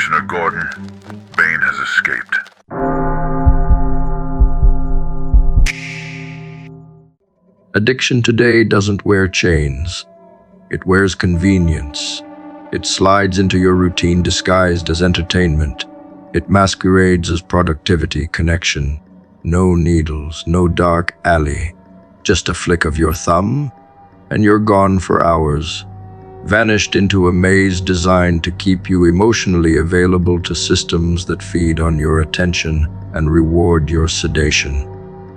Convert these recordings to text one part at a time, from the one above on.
Commissioner Gordon, Bane has escaped. Addiction today doesn't wear chains. It wears convenience. It slides into your routine disguised as entertainment. It masquerades as productivity, connection. No needles, no dark alley. Just a flick of your thumb, and you're gone for hours. Vanished into a maze designed to keep you emotionally available to systems that feed on your attention and reward your sedation.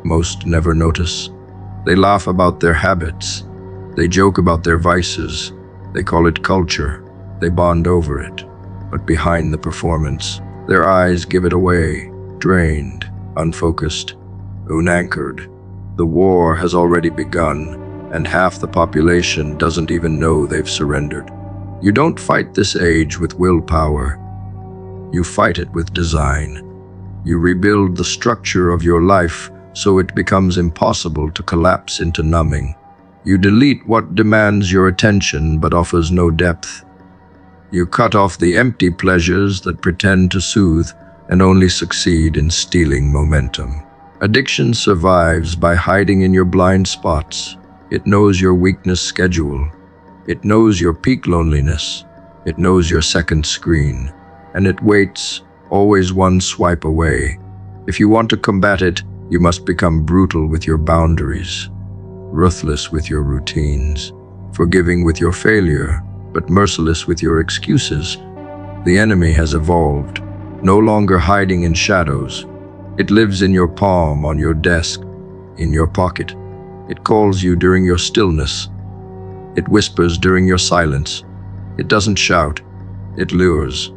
Most never notice. They laugh about their habits. They joke about their vices. They call it culture. They bond over it. But behind the performance, their eyes give it away, drained, unfocused, unanchored. The war has already begun, and half the population doesn't even know they've surrendered. You don't fight this age with willpower. You fight it with design. You rebuild the structure of your life so it becomes impossible to collapse into numbing. You delete what demands your attention but offers no depth. You cut off the empty pleasures that pretend to soothe and only succeed in stealing momentum. Addiction survives by hiding in your blind spots. It knows your weakness schedule. It knows your peak loneliness. It knows your second screen. And it waits, always one swipe away. If you want to combat it, you must become brutal with your boundaries, ruthless with your routines, forgiving with your failure, but merciless with your excuses. The enemy has evolved, no longer hiding in shadows. It lives in your palm, on your desk, in your pocket. It calls you during your stillness. It whispers during your silence. It doesn't shout. It lures.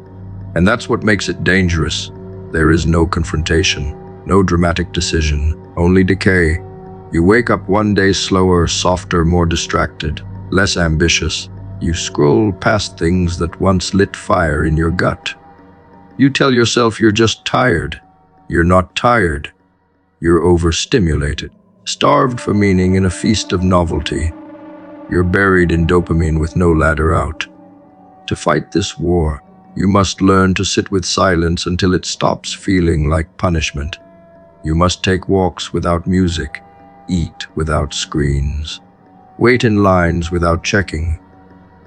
And that's what makes it dangerous. There is no confrontation, no dramatic decision, only decay. You wake up one day slower, softer, more distracted, less ambitious. You scroll past things that once lit fire in your gut. You tell yourself you're just tired. You're not tired. You're overstimulated, starved for meaning in a feast of novelty. You're buried in dopamine with no ladder out. To fight this war, you must learn to sit with silence until it stops feeling like punishment. You must take walks without music, eat without screens, wait in lines without checking,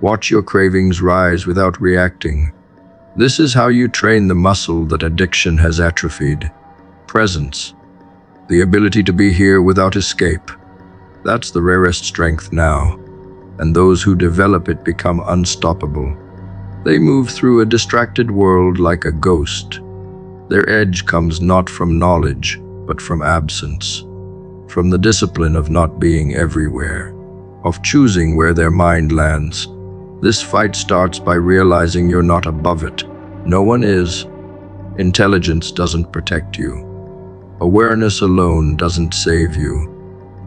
watch your cravings rise without reacting. This is how you train the muscle that addiction has atrophied. Presence, the ability to be here without escape. That's the rarest strength now, and those who develop it become unstoppable. They move through a distracted world like a ghost. Their edge comes not from knowledge, but from absence, from the discipline of not being everywhere, of choosing where their mind lands. This fight starts by realizing you're not above it. No one is. Intelligence doesn't protect you. Awareness alone doesn't save you.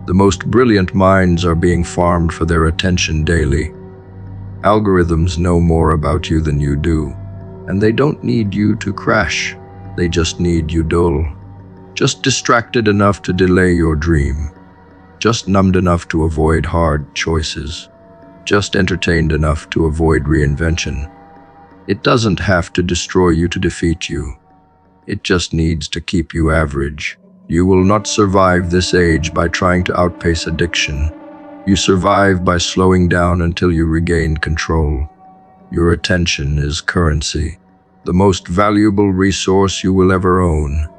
The most brilliant minds are being farmed for their attention daily. Algorithms know more about you than you do, and they don't need you to crash. They just need you dull. Just distracted enough to delay your dream. Just numbed enough to avoid hard choices. Just entertained enough to avoid reinvention. It doesn't have to destroy you to defeat you. It just needs to keep you average. You will not survive this age by trying to outpace addiction. You survive by slowing down until you regain control. Your attention is currency, the most valuable resource you will ever own.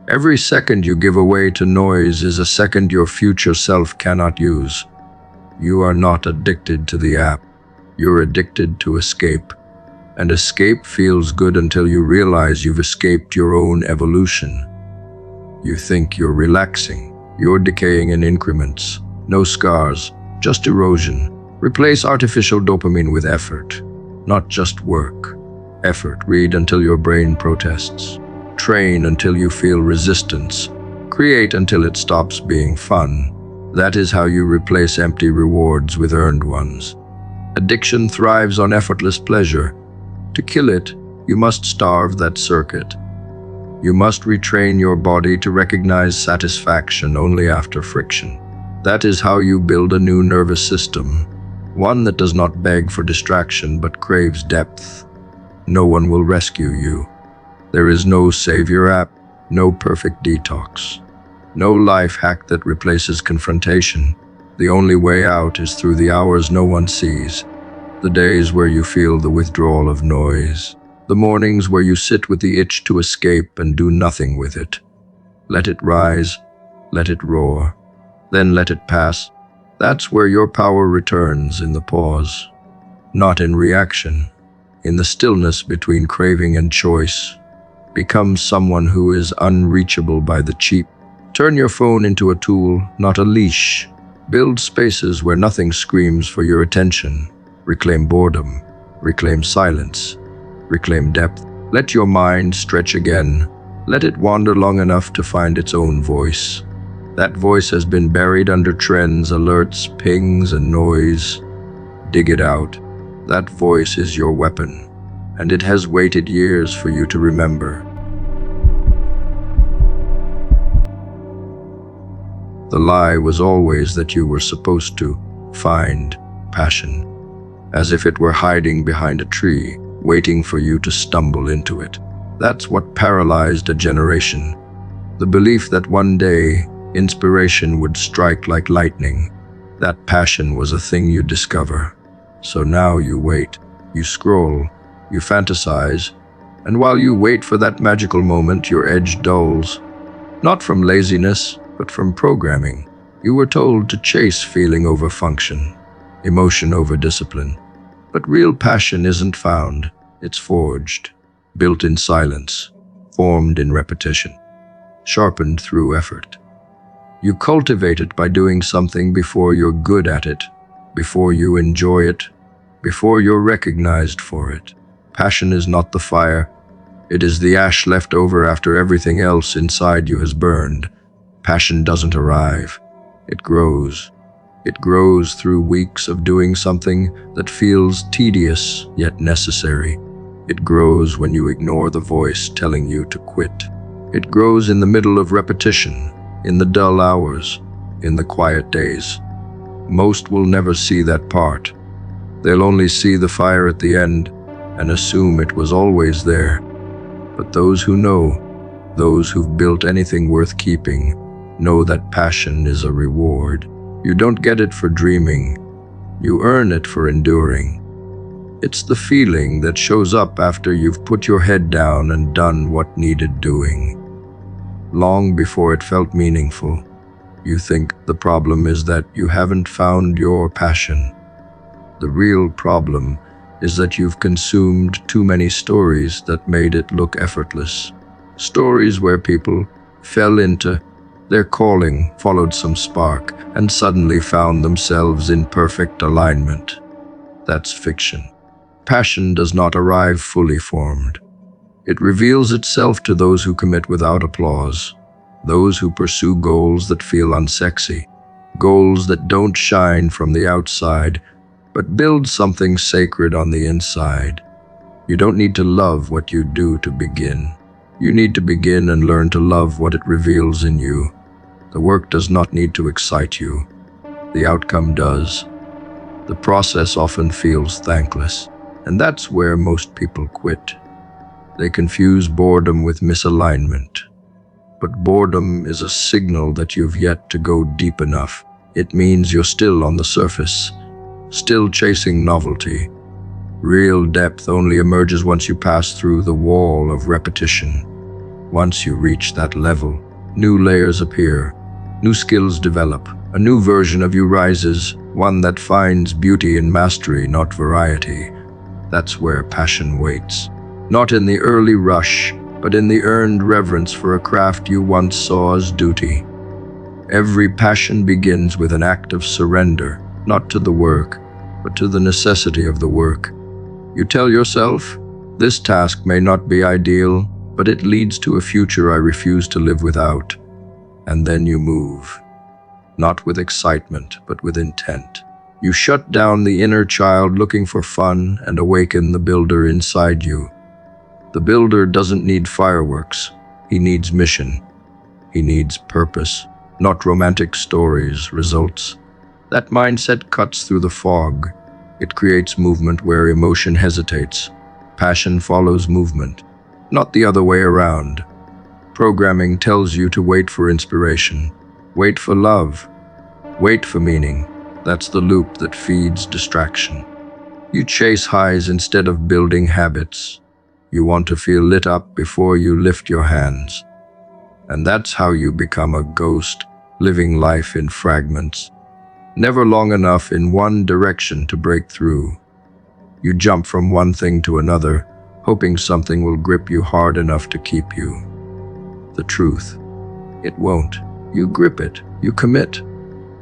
Every second you give away to noise is a second your future self cannot use. You are not addicted to the app. You're addicted to escape. And escape feels good until you realize you've escaped your own evolution. You think you're relaxing. You're decaying in increments. No scars, just erosion. Replace artificial dopamine with effort, not just work. Effort. Read until your brain protests. Train until you feel resistance. Create until it stops being fun. That is how you replace empty rewards with earned ones. Addiction thrives on effortless pleasure. To kill it, you must starve that circuit. You must retrain your body to recognize satisfaction only after friction. That is how you build a new nervous system, one that does not beg for distraction but craves depth. No one will rescue you. There is no savior app, no perfect detox, no life hack that replaces confrontation. The only way out is through the hours no one sees, the days where you feel the withdrawal of noise, the mornings where you sit with the itch to escape and do nothing with it. Let it rise, let it roar, then let it pass. That's where your power returns, in the pause, not in reaction, in the stillness between craving and choice. Become someone who is unreachable by the cheap. Turn your phone into a tool, not a leash. Build spaces where nothing screams for your attention. Reclaim boredom, reclaim silence, reclaim depth. Let your mind stretch again. Let it wander long enough to find its own voice. That voice has been buried under trends, alerts, pings, and noise. Dig it out. That voice is your weapon, and it has waited years for you to remember. The lie was always that you were supposed to find passion, as if it were hiding behind a tree, waiting for you to stumble into it. That's what paralyzed a generation. The belief that one day inspiration would strike like lightning. That passion was a thing you discover. So now you wait, you scroll, you fantasize, and while you wait for that magical moment, your edge dulls. Not from laziness, but from programming. You were told to chase feeling over function, emotion over discipline. But real passion isn't found, it's forged, built in silence, formed in repetition, sharpened through effort. You cultivate it by doing something before you're good at it, before you enjoy it, before you're recognized for it. Passion is not the fire, it is the ash left over after everything else inside you has burned. Passion doesn't arrive, it grows. It grows through weeks of doing something that feels tedious yet necessary. It grows when you ignore the voice telling you to quit. It grows in the middle of repetition, in the dull hours, in the quiet days. Most will never see that part. They'll only see the fire at the end and assume it was always there. But those who know, those who've built anything worth keeping, know that passion is a reward. You don't get it for dreaming, you earn it for enduring. It's the feeling that shows up after you've put your head down and done what needed doing. Long before it felt meaningful. You think the problem is that you haven't found your passion. The real problem is that you've consumed too many stories that made it look effortless. Stories where people fell into their calling, followed some spark, and suddenly found themselves in perfect alignment. That's fiction. Passion does not arrive fully formed. It reveals itself to those who commit without applause, those who pursue goals that feel unsexy, goals that don't shine from the outside, but build something sacred on the inside. You don't need to love what you do to begin. You need to begin and learn to love what it reveals in you. The work does not need to excite you. The outcome does. The process often feels thankless, and that's where most people quit. They confuse boredom with misalignment. But boredom is a signal that you've yet to go deep enough. It means you're still on the surface, still chasing novelty. Real depth only emerges once you pass through the wall of repetition. Once you reach that level, new layers appear, new skills develop, a new version of you rises, one that finds beauty in mastery, not variety. That's where passion waits. Not in the early rush, but in the earned reverence for a craft you once saw as duty. Every passion begins with an act of surrender, not to the work, but to the necessity of the work. You tell yourself, this task may not be ideal, but it leads to a future I refuse to live without. And then you move. Not with excitement, but with intent. You shut down the inner child looking for fun and awaken the builder inside you. The builder doesn't need fireworks. He needs mission. He needs purpose, not romantic stories, results. That mindset cuts through the fog. It creates movement where emotion hesitates, Passion follows movement, not the other way around. Programming tells you to wait for inspiration, wait for love, wait for meaning. That's the loop that feeds distraction. You chase highs instead of building habits. You want to feel lit up before you lift your hands. And that's how you become a ghost, living life in fragments, never long enough in one direction to break through. You jump from one thing to another, hoping something will grip you hard enough to keep you. The truth, it won't. You grip it, you commit.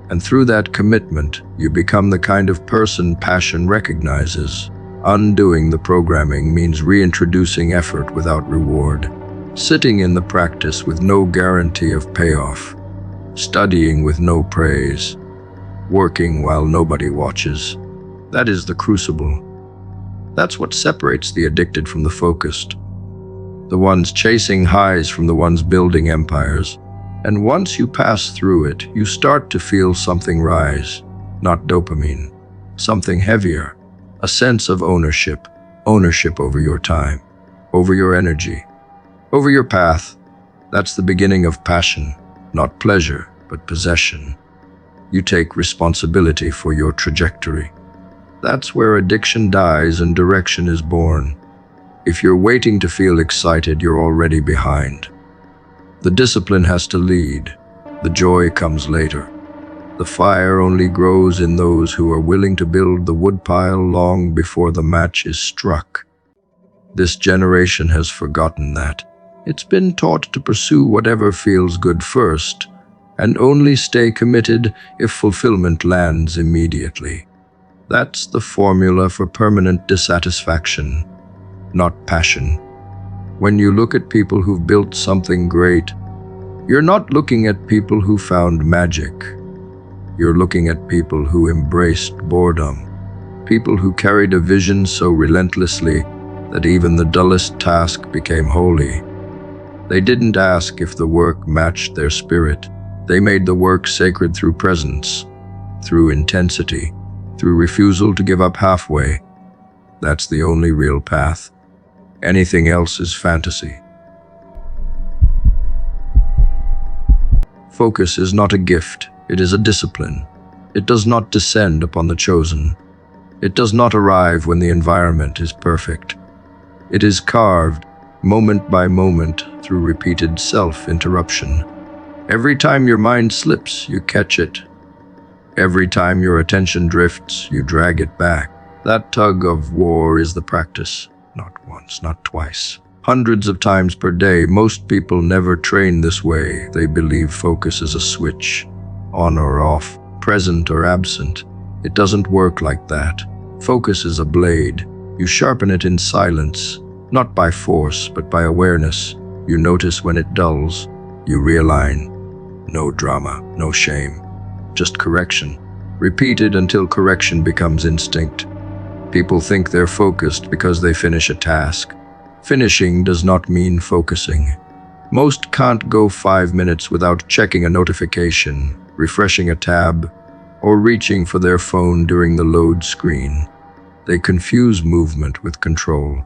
And through that commitment, you become the kind of person passion recognizes. Undoing the programming means reintroducing effort without reward, sitting in the practice with no guarantee of payoff, studying with no praise, working while nobody watches. That is the crucible. That's what separates the addicted from the focused, the ones chasing highs from the ones building empires. And once you pass through it, you start to feel something rise, not dopamine, something heavier, a sense of ownership over your time, over your energy, over your path. That's the beginning of passion, not pleasure, but possession. You take responsibility for your trajectory. That's where addiction dies and direction is born. If you're waiting to feel excited, you're already behind. The discipline has to lead. The joy comes later. The fire only grows in those who are willing to build the woodpile long before the match is struck. This generation has forgotten that. It's been taught to pursue whatever feels good first, and only stay committed if fulfillment lands immediately. That's the formula for permanent dissatisfaction, not passion. When you look at people who've built something great, you're not looking at people who found magic. You're looking at people who embraced boredom, people who carried a vision so relentlessly that even the dullest task became holy. They didn't ask if the work matched their spirit. They made the work sacred through presence, through intensity, through refusal to give up halfway. That's the only real path. Anything else is fantasy. Focus is not a gift, it is a discipline. It does not descend upon the chosen. It does not arrive when the environment is perfect. It is carved, moment by moment, through repeated self-interruption. Every time your mind slips, you catch it. Every time your attention drifts, you drag it back. That tug of war is the practice. Not once, not twice. Hundreds of times per day. Most people never train this way. They believe focus is a switch, on or off, present or absent. It doesn't work like that. Focus is a blade. You sharpen it in silence, not by force, but by awareness. You notice when it dulls. You realign. No drama, no shame. Just correction. Repeated until correction becomes instinct. People think they're focused because they finish a task. Finishing does not mean focusing. Most can't go 5 minutes without checking a notification, refreshing a tab, or reaching for their phone during the load screen. They confuse movement with control.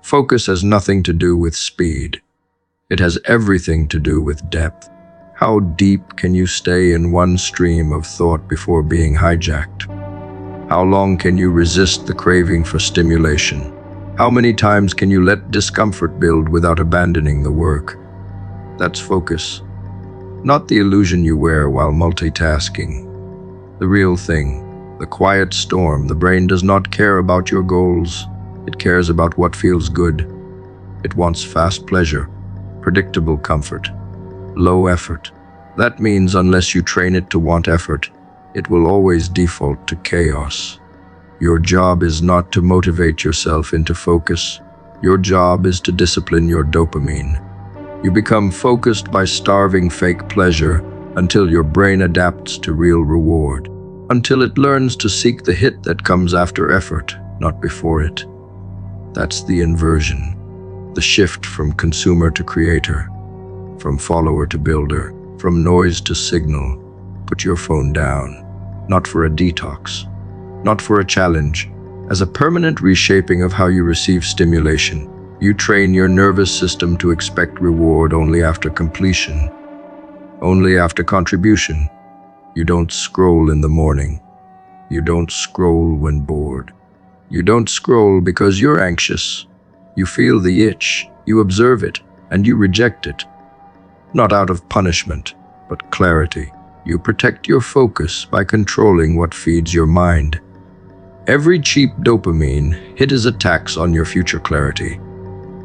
Focus has nothing to do with speed. It has everything to do with depth. How deep can you stay in one stream of thought before being hijacked? How long can you resist the craving for stimulation? How many times can you let discomfort build without abandoning the work? That's focus. Not the illusion you wear while multitasking. The real thing, the quiet storm. The brain does not care about your goals. It cares about what feels good. It wants fast pleasure, predictable comfort, low effort. That means unless you train it to want effort, it will always default to chaos. Your job is not to motivate yourself into focus. Your job is to discipline your dopamine. You become focused by starving fake pleasure until your brain adapts to real reward, until it learns to seek the hit that comes after effort, not before it. That's the inversion, the shift from consumer to creator, from follower to builder, from noise to signal. Put your phone down, not for a detox, not for a challenge, as a permanent reshaping of how you receive stimulation. You train your nervous system to expect reward only after completion, only after contribution. You don't scroll in the morning. You don't scroll when bored. You don't scroll because you're anxious. You feel the itch, you observe it, and you reject it. Not out of punishment, but clarity. You protect your focus by controlling what feeds your mind. Every cheap dopamine hit is a tax on your future clarity,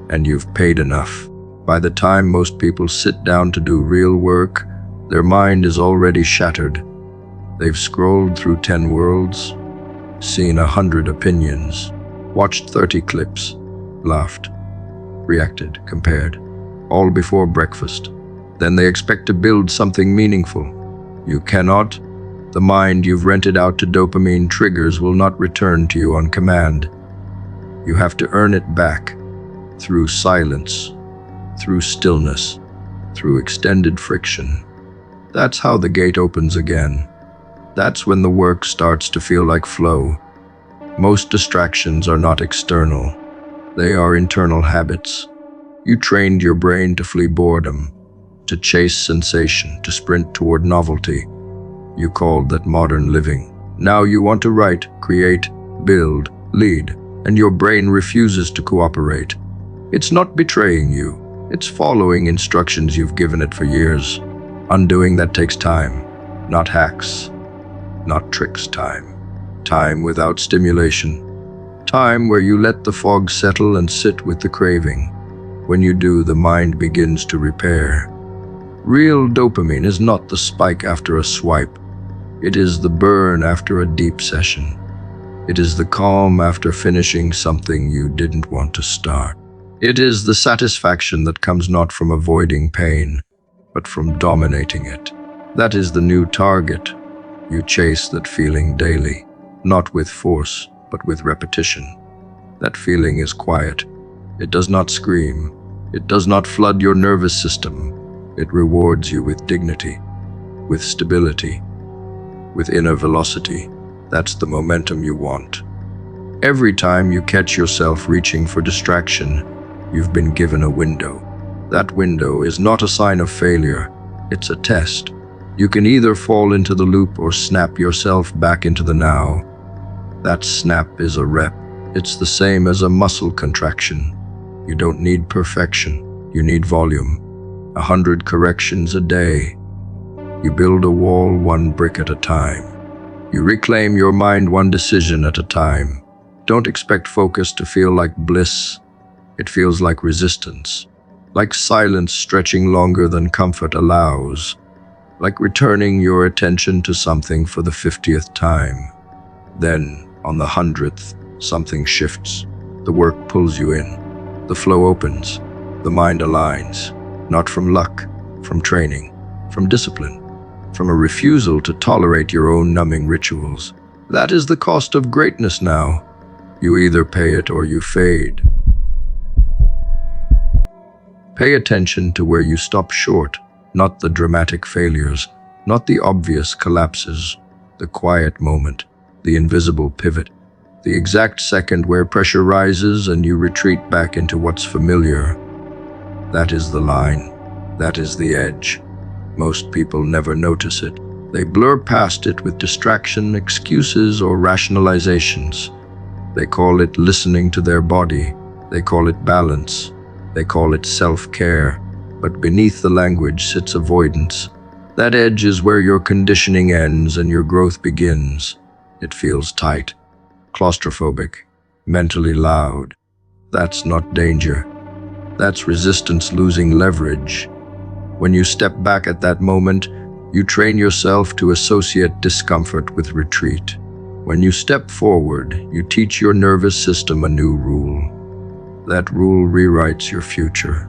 and you've paid enough. By the time most people sit down to do real work, their mind is already shattered. They've scrolled through 10 worlds, seen 100 opinions, watched 30 clips, laughed, reacted, compared, all before breakfast. Then they expect to build something meaningful. You cannot. The mind you've rented out to dopamine triggers will not return to you on command. You have to earn it back through silence, through stillness, through extended friction. That's how the gate opens again. That's when the work starts to feel like flow. Most distractions are not external. They are internal habits. You trained your brain to flee boredom, to chase sensation, to sprint toward novelty. You called that modern living. Now you want to write, create, build, lead, and your brain refuses to cooperate. It's not betraying you. It's following instructions you've given it for years. Undoing that takes time, not hacks, not tricks time. Time without stimulation. Time where you let the fog settle and sit with the craving. When you do, the mind begins to repair. Real dopamine is not the spike after a swipe. It is the burn after a deep session. It is the calm after finishing something you didn't want to start. It is the satisfaction that comes not from avoiding pain, but from dominating it. That is the new target. You chase that feeling daily, not with force, but with repetition. That feeling is quiet. It does not scream. It does not flood your nervous system. It rewards you with dignity, with stability, with inner velocity. That's the momentum you want. Every time you catch yourself reaching for distraction, you've been given a window. That window is not a sign of failure. It's a test. You can either fall into the loop or snap yourself back into the now. That snap is a rep. It's the same as a muscle contraction. You don't need perfection. You need volume. 100 corrections a day. You build a wall one brick at a time. You reclaim your mind one decision at a time. Don't expect focus to feel like bliss. It feels like resistance. Like silence stretching longer than comfort allows. Like returning your attention to something for the 50th time. Then, on the 100th, something shifts. The work pulls you in. The flow opens. The mind aligns. Not from luck, from training, from discipline, from a refusal to tolerate your own numbing rituals. That is the cost of greatness now. You either pay it or you fade. Pay attention to where you stop short, not the dramatic failures, not the obvious collapses, the quiet moment, the invisible pivot, the exact second where pressure rises and you retreat back into what's familiar. That is the line. That is the edge. Most people never notice it. They blur past it with distraction, excuses, or rationalizations. They call it listening to their body. They call it balance. They call it self-care. But beneath the language sits avoidance. That edge is where your conditioning ends and your growth begins. It feels tight, claustrophobic, mentally loud. That's not danger. That's resistance losing leverage. When you step back at that moment, you train yourself to associate discomfort with retreat. When you step forward, you teach your nervous system a new rule. That rule rewrites your future.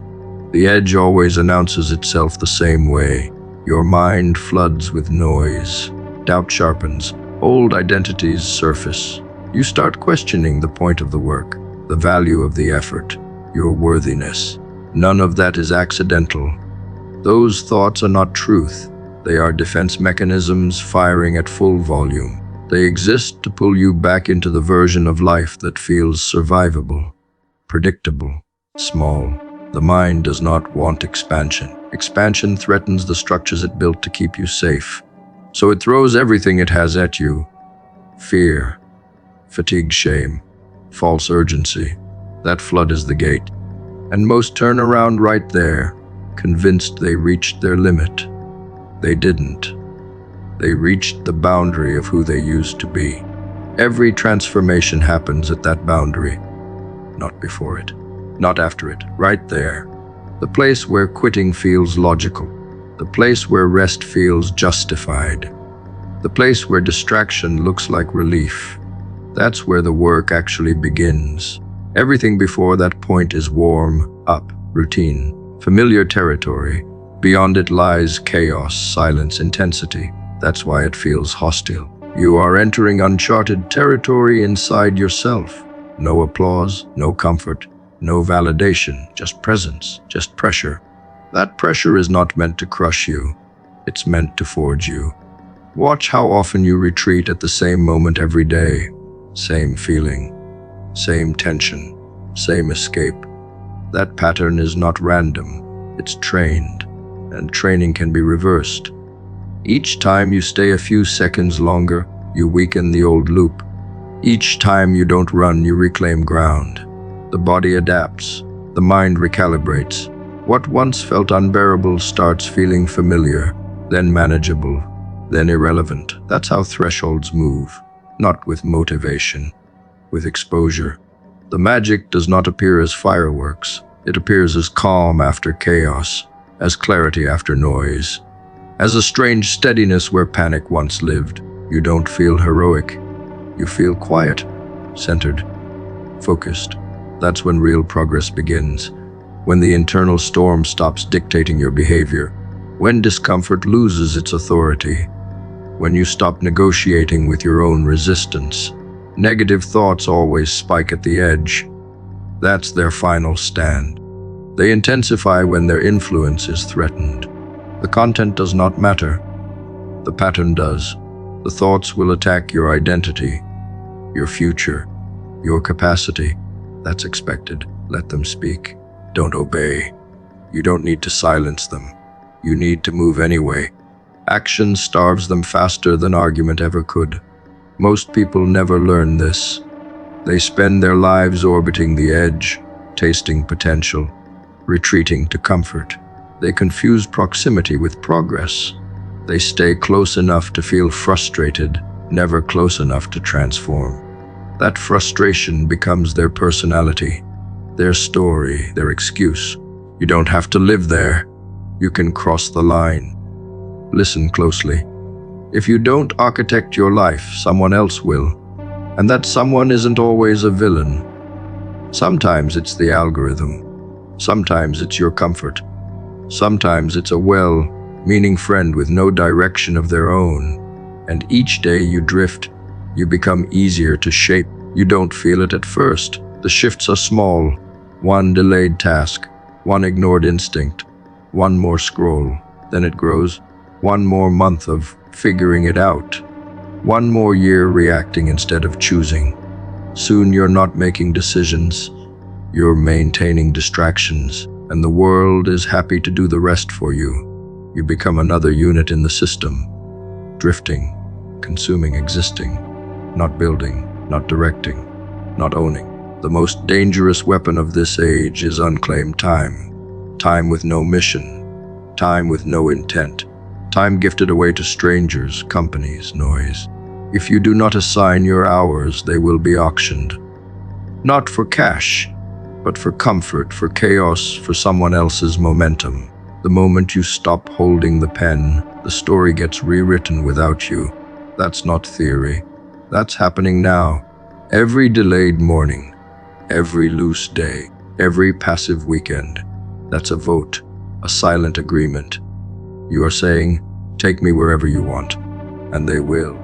The edge always announces itself the same way. Your mind floods with noise. Doubt sharpens. Old identities surface. You start questioning the point of the work, the value of the effort, your worthiness. None of that is accidental. Those thoughts are not truth. They are defense mechanisms firing at full volume. They exist to pull you back into the version of life that feels survivable, predictable, small. The mind does not want expansion. Expansion threatens the structures it built to keep you safe. So it throws everything it has at you. Fear, fatigue, shame, false urgency. That flood is the gate. And most turn around right there, convinced they reached their limit. They didn't. They reached the boundary of who they used to be. Every transformation happens at that boundary. Not before it, not after it, right there. The place where quitting feels logical. The place where rest feels justified. The place where distraction looks like relief. That's where the work actually begins. Everything before that point is warm up, routine, familiar territory. Beyond it lies chaos, silence, intensity. That's why it feels hostile. You are entering uncharted territory inside yourself. No applause, no comfort, no validation, just presence, just pressure. That pressure is not meant to crush you. It's meant to forge you. Watch how often you retreat at the same moment every day. Same feeling, same tension, same escape. That pattern is not random. It's trained, and training can be reversed. Each time you stay a few seconds longer, you weaken the old loop. Each time you don't run, you reclaim ground. The body adapts. The mind recalibrates. What once felt unbearable starts feeling familiar, then manageable, then irrelevant. That's how thresholds move, not with motivation, with exposure. The magic does not appear as fireworks. It appears as calm after chaos, as clarity after noise, as a strange steadiness where panic once lived. You don't feel heroic. You feel quiet, centered, focused. That's when real progress begins. When the internal storm stops dictating your behavior. When discomfort loses its authority. When you stop negotiating with your own resistance. Negative thoughts always spike at the edge. That's their final stand. They intensify when their influence is threatened. The content does not matter. The pattern does. The thoughts will attack your identity, your future, your capacity. That's expected. Let them speak. Don't obey. You don't need to silence them. You need to move anyway. Action starves them faster than argument ever could. Most people never learn this. They spend their lives orbiting the edge, tasting potential, retreating to comfort. They confuse proximity with progress. They stay close enough to feel frustrated, never close enough to transform. That frustration becomes their personality, their story, their excuse. You don't have to live there. You can cross the line. Listen closely. If you don't architect your life, someone else will. And that someone isn't always a villain. Sometimes it's the algorithm. Sometimes it's your comfort. Sometimes it's a well-meaning friend with no direction of their own. And each day you drift, you become easier to shape. You don't feel it at first. The shifts are small. One delayed task, one ignored instinct, one more scroll. Then it grows. One more month of figuring it out. One more year reacting instead of choosing. Soon you're not making decisions. You're maintaining distractions. And the world is happy to do the rest for you. You become another unit in the system. Drifting, consuming, existing. Not building, not directing, not owning. The most dangerous weapon of this age is unclaimed time. Time with no mission. Time with no intent. Time gifted away to strangers, companies, noise. If you do not assign your hours, they will be auctioned. Not for cash, but for comfort, for chaos, for someone else's momentum. The moment you stop holding the pen, the story gets rewritten without you. That's not theory. That's happening now. Every delayed morning, every loose day, every passive weekend. That's a vote, a silent agreement. You are saying, take me wherever you want, and they will.